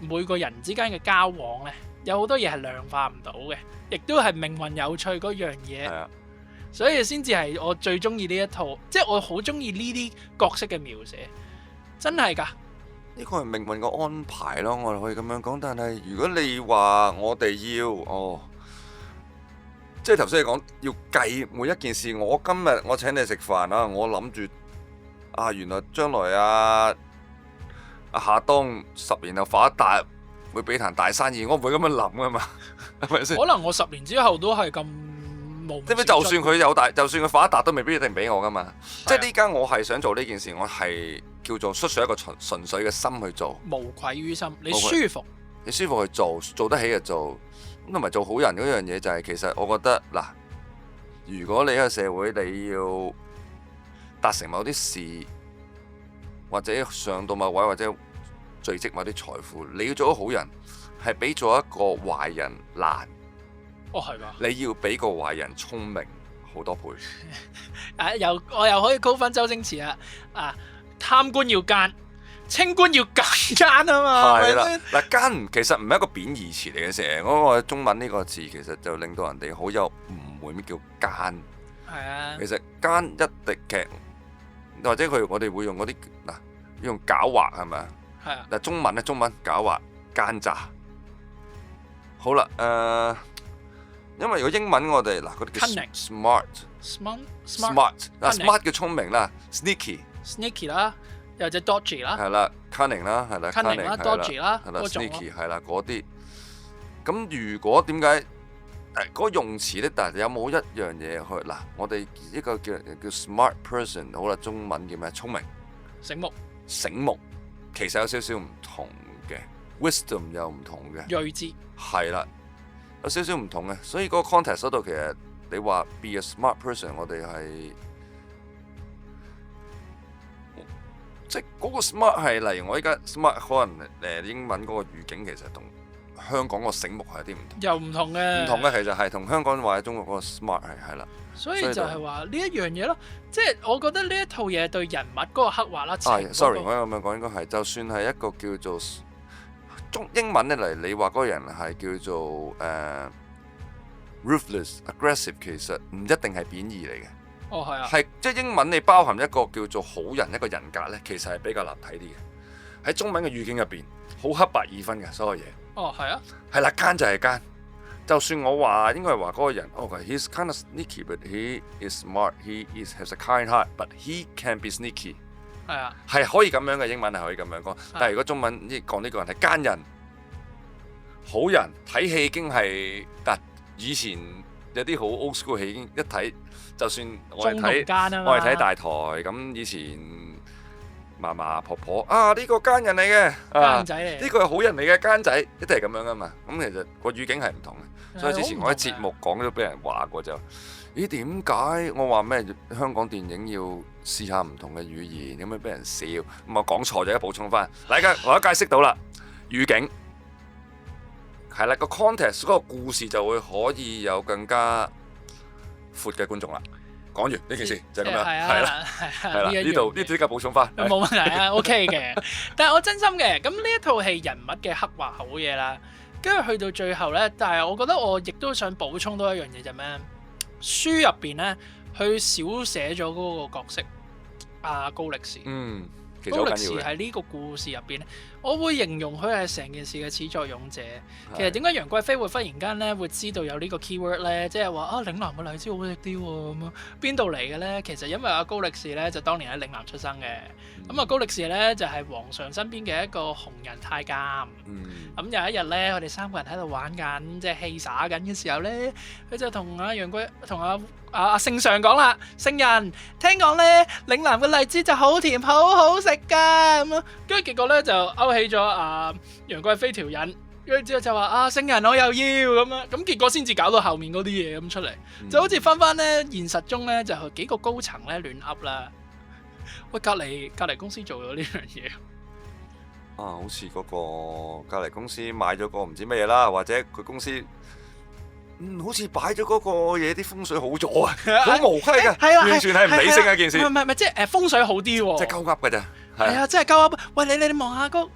每個人之間嘅交往咧，有好多嘢係量化唔到嘅，亦都係命運有趣嗰樣嘢。係啊，所以先至係我最中意呢一套，即係我好中意呢啲角色嘅描寫，真係㗎。呢個係命運嘅安排咯，我哋可以咁樣講。但係如果你話我哋要即係頭先你講要計每一件事，我今日我請你食飯啊，我諗住原來將來夏當10年後發一達，會俾壇大生意，我唔會咁樣諗噶嘛，係咪先？可能我10年之後都係咁冇。即係就算佢有大，就算佢發一達，都未必一定俾我噶嘛。即係呢家我係想做呢件事，我係叫做出於一個純粹嘅心去做，無愧於心，你舒服，你舒服去做，做得起就做。咁同埋做好人嗰樣嘢就係，其實我覺得嗱，如果你喺個社會你要達成某啲事，或者上到某位，或者聚積某啲財富，你要做到好人，係比做一個壞人難。哦，係㗎。你要比個壞人聰明好多倍。我又可以 call 翻周星馳啊！貪官要奸，清官要更奸啊嘛。係啦，嗱，奸其實唔係一個貶義詞嚟嘅，成日嗰個中文呢個字其實就令到人哋好有誤會，咩叫奸？係啊。其實奸一滴劇，或者我哋會用嗰啲用狡猾係咪啊？係啊。嗱，中文狡猾奸詐。好啦，因為如果英文我哋嗰啲叫 smart 叫聰明啦 ，sneaky 啦，又或者 dodgy 啦，係啦 ，cunning 啦，係啦 ，cunning 啦 ，dodgy 啦，係啦 ，sneaky 係啦嗰啲。咁如果點解嗰個用詞咧？但係有冇一樣嘢去嗱？我哋一個叫 smart person， 好啦，中文叫咩？聰明、醒目，其實有少少唔同嘅 wisdom 又唔同嘅睿智，係啦。有少少唔同嘅，所以嗰個 context 嗰度其實你話 be a smart person， 我哋係即係嗰個 smart 係例如我依家 smart 可能英文嗰個語境其實同香港個醒目係有啲唔同，又唔同嘅，其實係同香港或者中國嗰個 smart 係啦。所以就係話呢一樣嘢咯，即係我覺得呢一套嘢對人物嗰個刻畫啦。sorry， 我咁樣講應該係，就算係一個叫做英文咧嚟，你話嗰個人係叫做ruthless、aggressive， 其實唔一定係貶義嚟嘅。哦，係啊。係即係英文你包含一個叫做好人一個人格咧，其實係比較立體啲嘅。喺中文嘅語境入邊，好黑白二分嘅所有嘢。哦，係啊。係啦，奸就係奸。就算我話應該係話嗰個人，he's kind of sneaky，but he is smart，he has a kind heart，but he can be sneaky。係啊，係可以咁樣嘅，英文係可以咁樣講，但係如果中文講呢個人係奸人、好人，睇戲已經係，但以前有啲好 old school 戲已經一睇，就算我哋睇大台咁，以前嫲嫲婆婆呢個奸人嚟嘅，奸仔嚟，呢個係好人嚟嘅奸仔，一定係咁樣噶嘛。咁其實個語境係唔同嘅，所以之前我喺節目講都俾人話過就。咦，點解我話咩香港電影要試下唔同嘅語言，咁樣俾人笑？咁我講錯咗，補充翻。大家我解釋到啦，語境係啦，個 context 嗰個故事就會可以有更加闊嘅觀眾啦。講完呢件事就係咁樣，係啦，呢度呢啲嘅補充翻，冇問題啊，OK 嘅。但係我真心嘅，咁呢一套戲人物嘅刻畫好嘢啦，跟住去到最後咧，但係我覺得我亦都想補充多一樣嘢就咩？書入邊咧，佢少寫咗嗰個角色高力士。高力士喺呢個故事入邊咧，我會形容佢係成件事嘅始作俑者。其實點解楊貴妃會忽然間咧會知道有呢個 keyword 咧？即係話嶺南嘅荔枝好食啲喎，咁樣邊度嚟嘅咧？其實因為高力士咧就當年喺嶺南出生嘅。咁高力士咧就係皇上身邊嘅一個紅人太監。咁有一日咧，佢哋3個人喺度玩緊，即係戲耍緊嘅時候咧，佢就同阿聖上講啦，聖人聽講咧嶺南嘅荔枝就好甜好好食噶，咁樣，跟住結果咧就勾起咗楊貴妃條癮，跟住之後就話聖人我又要咁樣，咁結果先至搞到後面嗰啲嘢咁出嚟，就好似翻咧現實中咧就幾個高層咧亂噏啦，喂隔離公司做咗呢樣嘢，好似嗰個隔離公司買咗個唔知乜嘢啦，或者佢公司。好似擺咗嗰個嘢啲風水好咗好無稽㗎，完全係唔理性嘅一件事。唔係，即係風水好啲喎。即係鳩噏㗎咋，係啊，真係鳩噏。喂，你望下嗰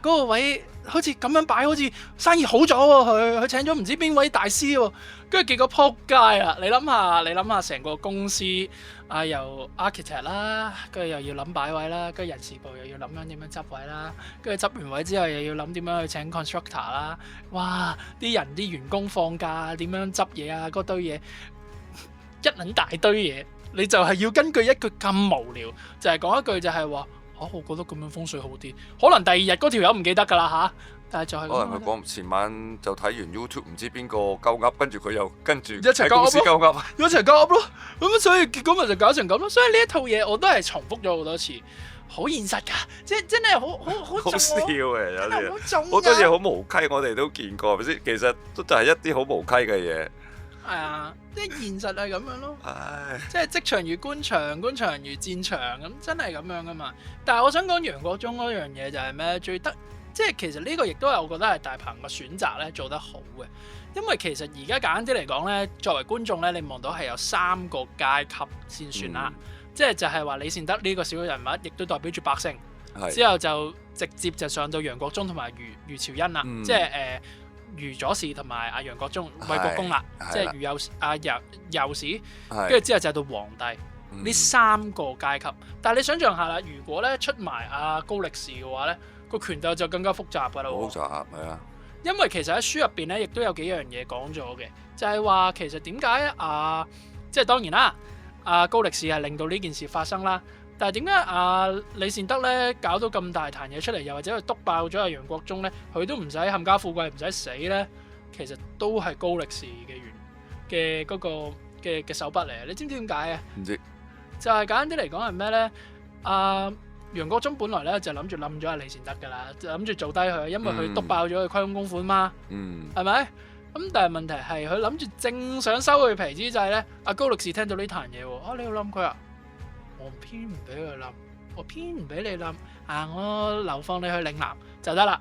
個位，好似咁樣擺，好似生意好咗喎。佢請咗唔知邊位大師喎，跟住結果撲街啦！你諗下成個公司由 architect 啦，跟住又要諗擺位啦，跟住人事部又要諗緊點樣執位啦，跟住執完位之後又要諗點樣去請 constructor 啦。哇！啲員工放假點樣執嘢啊？嗰堆嘢一撚大堆嘢。你就係要根據一句咁無聊，就係講一句就係話我覺得咁樣風水好啲。可能第二日嗰條友唔記得㗎啦嚇，但係就係可能佢講前晚就睇完 YouTube 唔知邊個鳩噏，跟住佢又跟住一齊喺公司鳩噏，一齊鳩噏咯。咁所以結果咪就搞成咁咯。所以呢一套嘢我都係重複咗好多次，好現實㗎，即係真係好笑嘅有啲嘢，好多嘢好無稽，我哋都見過，係咪先？其實都就係一啲好無稽嘅嘢。係啊，即係現實係咁樣咯。唉，即係職場如官場，官場如戰場咁，真係咁樣噶嘛。但係我想講楊國忠嗰樣嘢就係咩？即係其實呢個亦都係我覺得係大鵬嘅選擇咧做得好嘅。因為其實而家簡單啲嚟講咧，作為觀眾咧，你望到係有3個階級先算啦。即係就係話李善德呢個小人物，亦都代表住百姓。之後就直接就上到楊國忠同埋余朝恩啦。即係余左氏同埋阿楊國忠、魏國公啦，即係右氏，跟住之後就到皇帝呢3個階級。但係你想象下啦，如果咧出埋阿高力士嘅話咧，個權鬥就更加複雜㗎啦。好複雜係啊，因為其實喺書入邊咧，亦都有幾樣嘢講咗嘅，就係話其實點解即係當然啦，阿高力士係令到呢件事發生啦。但係點解李善德咧搞到咁大壇嘢出嚟，又或者佢篤爆咗阿楊國忠咧，佢都唔使冚家富貴，唔使死咧？其實都係高力士嘅嗰個嘅手筆嚟。你知唔知點解啊？唔知。就係簡單啲嚟講係咩咧？楊國忠本來咧就諗住冧咗阿李善德㗎啦，就諗住做低佢，因為佢篤爆咗佢虧空公款嘛。係咪？咁但係問題係佢諗住正想收佢皮之際咧，阿高力士聽到呢壇嘢喎，你要冧佢啊？我偏唔俾佢冧，我偏唔俾你冧，我流放你去嶺南就得啦。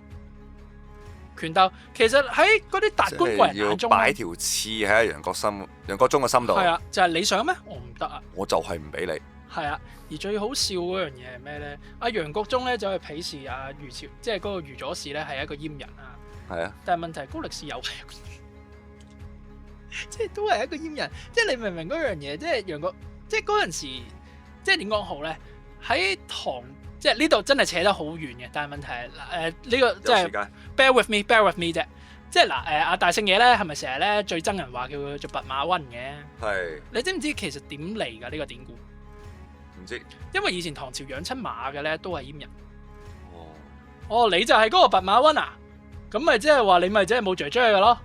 權鬥其實喺嗰啲達官貴人眼中，要擺條刺喺楊國忠嘅心度。係啊，就係你想咩？我唔得啊！我就係唔俾你。係啊，而最好笑嗰樣嘢係咩咧？阿楊國忠咧就去鄙視阿余朝，即係嗰個余左氏咧係一個閹人啊。係啊。但係問題高力士又係一個，即係都係一個閹人。即係你明唔明嗰樣嘢？即係楊國，即係嗰陣時。即係點講好咧？喺唐即係呢度真係扯得好遠嘅，但係問題係呢個即係 bear with me 啫。即係阿大聖爺咧係咪成日咧最憎人話叫佢做弼馬溫嘅？係。你知唔知其實點嚟㗎呢個典故？唔知。因為以前唐朝養親馬嘅咧都係閹人。哦，你就係嗰個弼馬溫啊？咁咪即係話你咪即係冇姐姐㗎咯？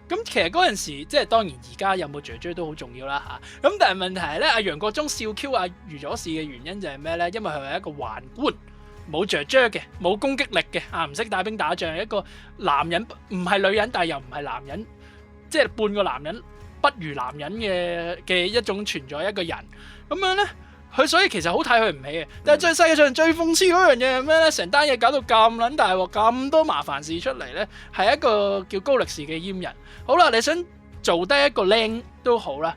咁其實嗰陣時，即係當然而家有冇姐姐都好重要啦嚇。咁但係問題係咧，阿楊國忠笑 Q 阿余左氏嘅原因就係咩咧？因為佢係一個宦官，冇姐姐嘅，冇攻擊力嘅，唔識帶兵打仗，一個男人唔係女人，但係又唔係男人，即係半個男人不如男人嘅一種存在一個人咁樣咧。佢所以其實好睇佢唔起嘅，但係最世界上最諷刺嗰樣嘢係咩咧？成單嘢搞到咁撚大鑊，咁多麻煩事出嚟咧，係一個叫高力士嘅閹人。好啦，你想做低一個靚都好啦，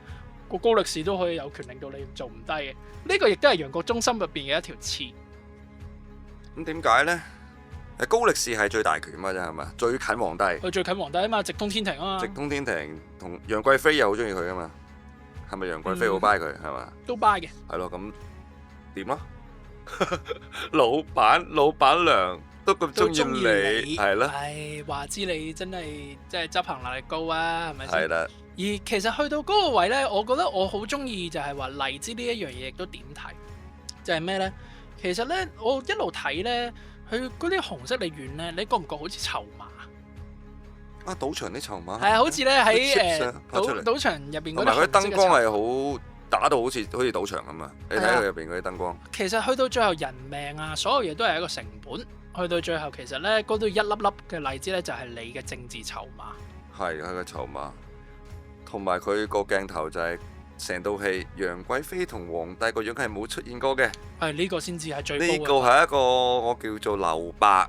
個高力士都可以有權令到你做唔低嘅。呢個亦都係楊國忠心入邊嘅一條刺。咁點解咧？高力士係最大權嘛，啫係嘛？最近皇帝。佢最近皇帝啊嘛，直通天庭啊嘛。直通天庭同楊貴妃又好中意佢噶嘛？係咪楊貴妃好 buy 佢係嘛？都 buy 嘅。係咯，咁點啊？老闆娘都咁中意你，係咯。係話知你真係即係執行能力高啊，係咪先？係啦。而其實去到嗰個位咧，我覺得我好中意就係話荔枝呢一樣嘢，亦都點睇，就係咩咧？其實咧，我一路睇咧，佢嗰啲紅色利丸咧，你覺唔覺好似籌碼？賭場啲籌碼係好似咧喺賭場入邊嗰啲，同埋佢啲燈光係好打到好似賭場咁啊！你睇佢入邊嗰啲燈光。其實去到最後人命啊，所有嘢都係一個成本。去到最後其實咧，嗰度一粒粒嘅荔枝咧，就係你嘅政治籌碼。係個籌碼，同埋佢個鏡頭就係成套戲，楊貴妃同皇帝個樣係冇出現過嘅。呢個先至係最高嘅。呢個係一個我叫做留白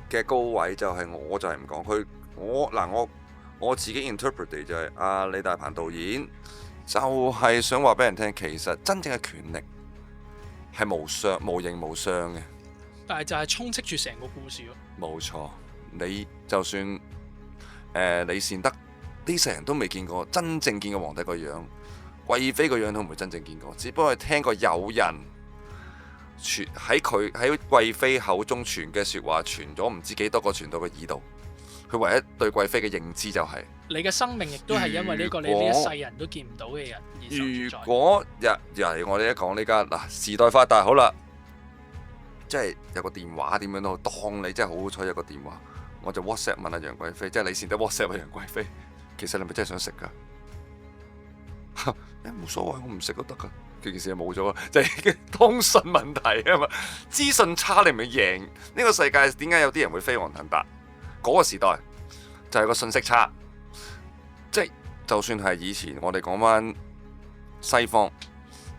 嘅高位，就係我就係唔講佢，我自己 interpret 就係李大鵬導演就係想話俾人聽，其實真正嘅權力係無相無形無相嘅。但係就係充斥住成個故事咯。冇錯，你就算李善德呢世人都未見過真正見過皇帝個樣，貴妃個樣都唔會真正見過，只不過係聽過有人傳喺貴妃口中傳嘅説話，傳咗唔知幾多個傳到個耳度。佢唯一對貴妃嘅認知就係你嘅生命亦都係因為呢個你呢一世人都見唔到嘅人而存在。如果日我哋一講呢家嗱時代發達好啦，即係有個電話點樣都好，當你真係好彩有個電話，我就 WhatsApp 問阿楊貴妃，即係李善德 WhatsApp 阿楊貴妃，其實你咪真係想食㗎？冇所謂，我唔食都得㗎。件事就冇咗，就係通訊問題啊嘛。資訊差你咪贏。呢個世界點解有啲人會飛黃騰達？嗰個時代就係個信息差，即係就算係以前我哋講翻西方，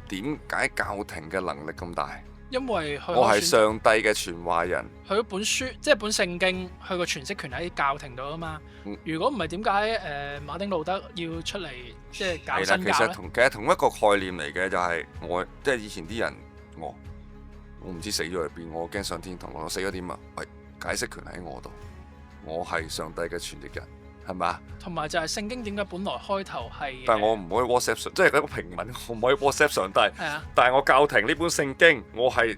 點解教廷嘅能力咁大？因為我係上帝嘅傳話人，佢嗰本書即係本聖經，佢個詮釋權喺教廷度啊嘛。如果唔係點解馬丁路德要出嚟即係搞新教咧？其實同一個概念嚟嘅，就係我即係以前啲人，我唔知死咗喺邊，我驚上天堂，我死咗點啊？喂，解釋權喺我度，我係上帝嘅傳譯人，係咪？同埋就係聖經點解本來開頭係？但係我唔可以 WhatsApp 上，即係一個平民，我唔可以 WhatsApp 上帝。係啊。但係我教廷呢本聖經，我係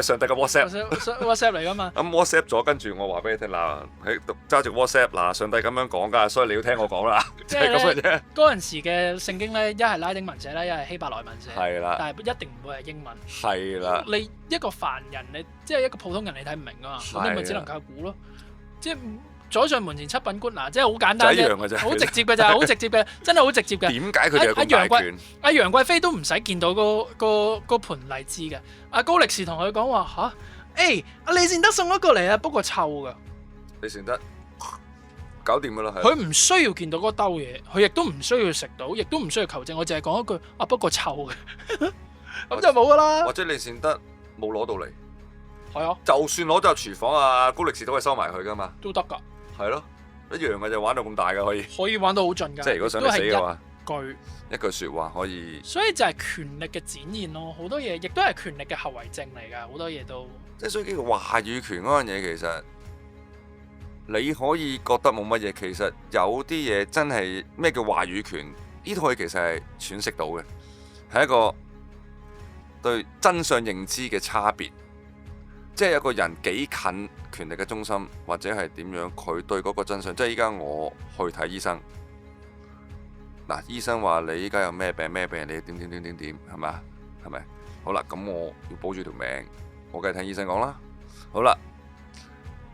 上帝嘅 WhatsApp 嚟㗎嘛。咁 WhatsApp 咗，跟住我話俾你聽嗱，喺揸住 WhatsApp 嗱，上帝咁樣講㗎，所以你要聽我講啦，就係咁嘅啫。嗰陣時嘅聖經咧，一係拉丁文寫咧，一係希伯來文寫。係啦。但係一定唔會係英文。係啦。你一個凡人，你即係一個普通人，你睇唔明㗎嘛？咁你咪只能靠估咯。即係左上門前七品官嗱，即係好簡單啫，好直接嘅咋，好直接嘅，真係好直接嘅。點解佢哋有咁大權？阿楊貴妃都唔使見到個盤荔枝嘅。阿高力士同佢講話嚇，阿李善德送咗過嚟啊，不過臭㗎。李善德搞掂㗎啦，係。佢唔需要見到嗰兜嘢，佢亦都唔需要食到，亦都唔需要求證。我淨係講一句不過臭嘅，咁就冇㗎啦。或者李善德冇攞到嚟。係啊，就算攞咗入廚房啊，高力士都可以收埋佢㗎嘛。都得㗎。係咯，一樣嘅就玩到咁大嘅可以玩到好盡㗎。即係如果想你死嘅話，一句説話可以。所以就係權力嘅展現咯，好多嘢亦都係權力嘅後遺症嚟㗎，好多嘢都。即係所以叫做話語權嗰樣嘢，其實你可以覺得冇乜嘢，其實有啲嘢真係咩叫話語權？呢套嘢其實係詮釋到嘅，係一個對真相認知嘅差別。即係有個人幾近權力嘅中心，或者係點樣，佢對嗰個真相。即係依家我去睇醫生，嗱，醫生話你依家有咩病，你點，係咪啊？係咪？好啦，咁我要保住條命，我梗係聽醫生講啦。好啦，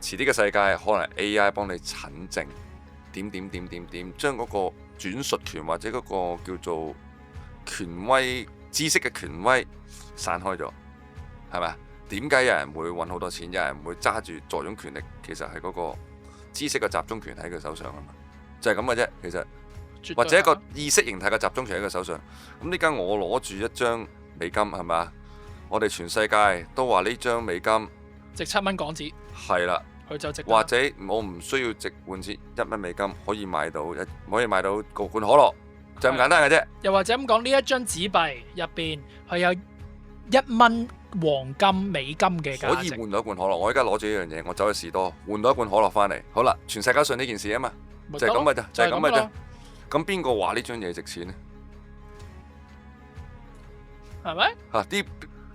遲啲嘅世界可能 AI 幫你診症，點，將嗰個轉述權或者嗰個叫做權威知識嘅權威散開咗，係咪啊？點解有人會揾好多錢，有人會揸住作用權力？其實係嗰個知識嘅集中權喺佢手上啊嘛，就係咁嘅啫。其實或者一個意識形態嘅集中權喺佢手上。咁呢家我攞住一張美金係咪啊？我哋全世界都話呢張美金值7蚊港紙。係啦，佢就值。或者我唔需要值換錢1蚊美金，可以買到個罐可樂，就咁簡單嘅啫。又或者咁講，呢一張紙幣入邊係有1蚊黃金美金嘅價值，可以換到一罐可樂。我而家攞住呢樣嘢，我走去士多換到一罐可樂翻嚟。好啦，全世界信呢件事啊嘛，就係咁嘅啫，就係咁嘅啫。咁邊個話呢張嘢值錢呢？係咪？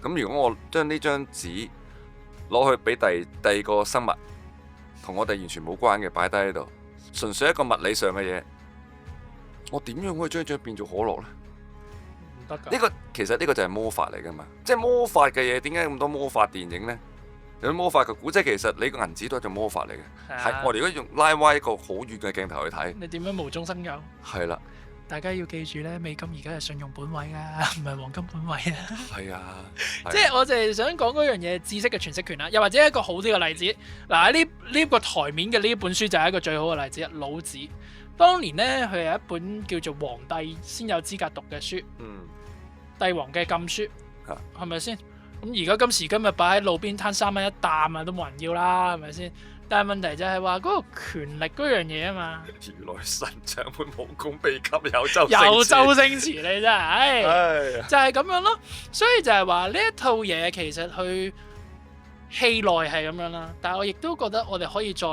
咁如果我將呢張紙攞去俾第二個生物，同我哋完全冇關嘅擺低喺度，純粹一個物理上嘅嘢，我點樣可以將一張變做可樂呢？其實呢個就係魔法嚟噶嘛，即係魔法嘅嘢，點解咁多魔法電影呢？有啲魔法嘅古仔，其實你個銀紙都係一種魔法嚟嘅。係我哋如果用拉歪一個好遠嘅鏡頭去睇，你點樣無中生有？係啦，大家要記住咧，美金而家係信用本位啊，唔係黃金本位啊。係啊，即係我就係想講嗰樣嘢，知識嘅詮釋權啦，又或者一個好啲嘅例子。嗱，呢個台面嘅呢本書就係一個最好嘅例子，老子。當年呢，佢有一本叫做皇帝先有資格讀嘅書。帝王嘅禁書，係咪先？咁而家今時今日擺喺路邊攤3蚊一擔啊，都冇人要啦，係咪先？但係問題就係話嗰個權力嗰樣嘢啊嘛。如來神掌門武功秘笈有周有周星馳你真係，唉，唉就係咁樣咯。所以就係話呢一套嘢其實佢戲內係咁樣啦，但係我亦都覺得我哋可以再